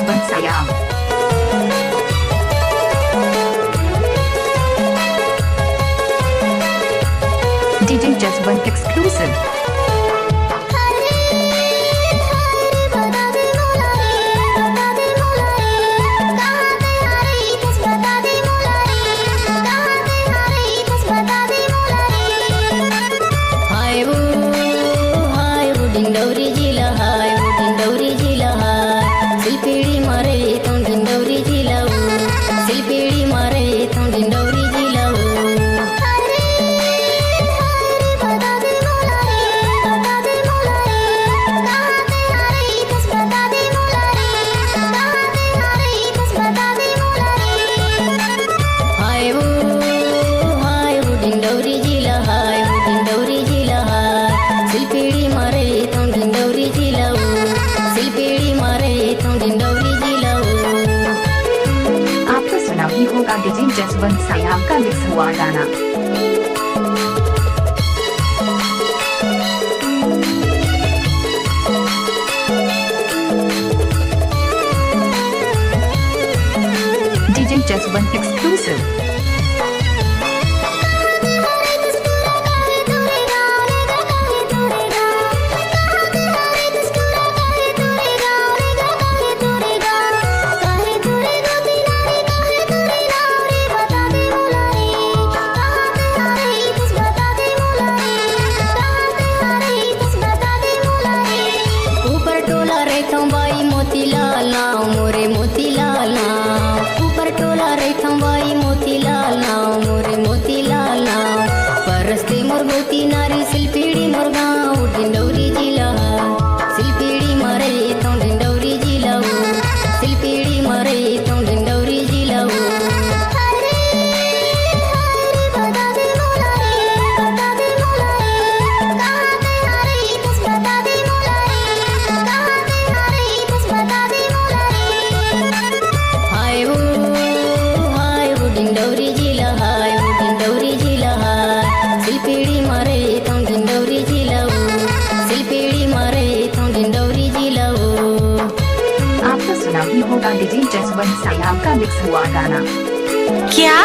Jaswant Siam. DJ Jaswant exclusive. Dindori जिला हाय वो डिंडौरी जिला हाय सिलपेड़ी मारे तो डिंडौरी जिला वो सिलपेड़ी मारे तो डिंडौरी जिला वो हाय वो डिंडौरी जिला हाय वो डिंडौरी जिला हाय सिलपेड़ी मारे तो डिंडौरी जिला वो सिलपेड़ी मारे तो डिंडौरी जिला वो। आपको सुना ही होगा DJ जसवंत सयाम का मिक्स हुआ गाना। DJ Jaswant exclusive. By Motilal नाव मोरे मोतीलाल नाव ऊपर टोला रे बाई मोतीलाल नाव मोरे मोतीलाल नाव परस्ते मोर गोती नारी सिलपेड़ी मोर गाँव डिंडौरी जिला सिलपेड़ी मारे तो डिंडौरी जिला वो सिलपेड़ी मारे तो डिंडौरी जिला वो। डिंडौरी जिला हाय वो डिंडौरी जिला हाय सिलपेड़ी मारे तो डिंडौरी जिला वो सिलपेड़ी मारे तो डिंडौरी जिला वो। आपको सुना ही होगा DJ जसवंत सयाम का मिक्स हुआ गाना। क्या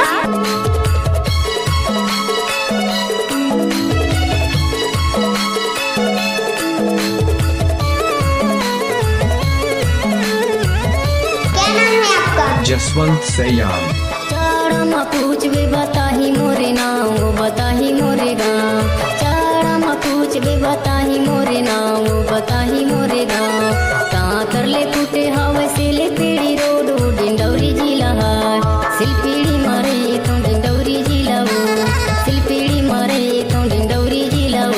नाम है आपका? जसवंत सयाम। चाड़ा पूछ भी बताही मोरे नाम वो बताही मोरे गाँव चाड़ा पूछ भी बताही मोरे नाम वो बताही मोरे गाँव कहाँ तरले फूटे हवे सिले पेड़ी रोड डिंडौरी जिला हाय सिलपेड़ी मारे तो डिंडौरी जिला वो सिलपेड़ी मारे तो डिंडौरी जिला वो।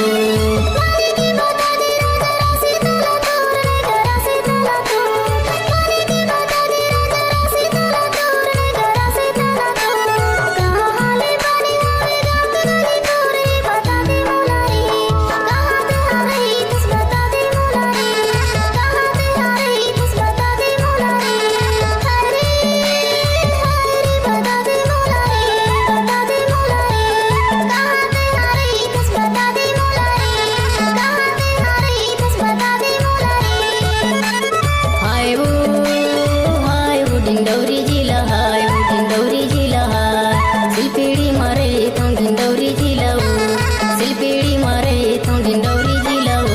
डिंडौरी जिला हाय वो डिंडौरी जिला हाय सिलपेड़ी मारे तो डिंडौरी जिला वो सिलपेड़ी मारे तो डिंडौरी जिला वो।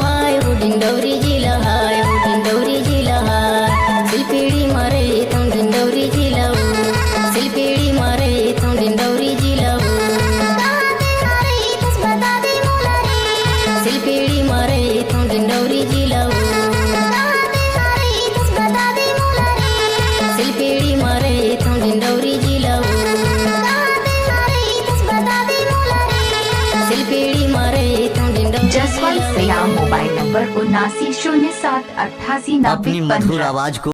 हाय वो डिंडौरी जिला हाय वो डिंडौरी जिला हाय सिलपेड़ी मारे तो डिंडौरी जिला वो सिलपेड़ी मारे तो डिंडौरी जिला वो सिलपेड़ी मारे तो डिंडौरी जिला वो सिलपेड़ी मारे तो डिंडौरी जिला वो सिलपेड़ी मारे तो Dindori. Jaswant Siam mobile number 7907889015। अपनी मधुर आवाज को